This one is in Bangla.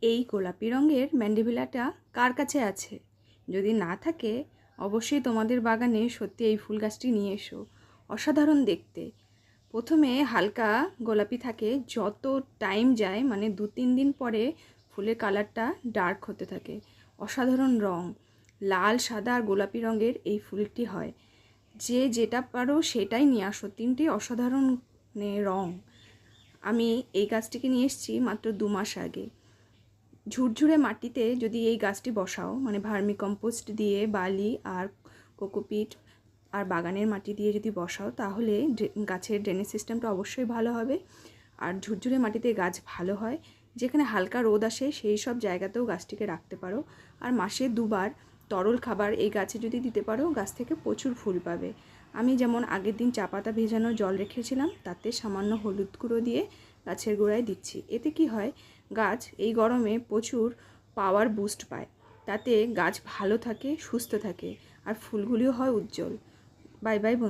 এই গোলাপি রঙের ম্যান্ডেভিলাটা কার কাছে আছে? যদি না থাকে অবশ্যই তোমাদের বাগানে সত্যি এই ফুল গাছটি নিয়ে এসো। অসাধারণ দেখতে। প্রথমে হালকা গোলাপি থাকে, যত টাইম যায় মানে 2-3 দিন পরে ফুলের কালারটা ডার্ক হতে থাকে। অসাধারণ রং, লাল, সাদা আর গোলাপি রঙের এই ফুলটি হয়। যে যেটা পারো সেটাই নিয়ে আসো, তিনটি অসাধারণ রং। আমি এই গাছটিকে নিয়ে এসেছি মাত্র 2 মাস আগে। ঝুরঝুরে মাটিতে যদি এই গাছটি বসাও, মানে ভার্মি কম্পোস্ট দিয়ে বালি আর কোকোপিট আর বাগানের মাটি দিয়ে যদি বসাও, তাহলে গাছের ড্রেনেজ সিস্টেমটা অবশ্যই ভালো হবে। আর ঝুরঝুরে মাটিতে গাছ ভালো হয়। যেখানে হালকা রোদ আসে সেই সব জায়গাতেও গাছটিকে রাখতে পারো। আর মাসে 2 বার তরল খাবার এই গাছে যদি দিতে পারো, গাছ থেকে প্রচুর ফুল পাবে। আমি যেমন আগের দিন চা পাতা ভেজানো জল রেখেছিলাম, তাতে সামান্য হলুদ গুঁড়ো দিয়ে গাছের গোড়ায় দিচ্ছি। এতে কি হয়, গাছ এই গরমে প্রচুর পাওয়ার বুস্ট পায়। তাতে গাছ ভালো থাকে, সুস্থ থাকে আর ফুলগুলিও হয় উজ্জ্বল। বাই বাই বন্ধু।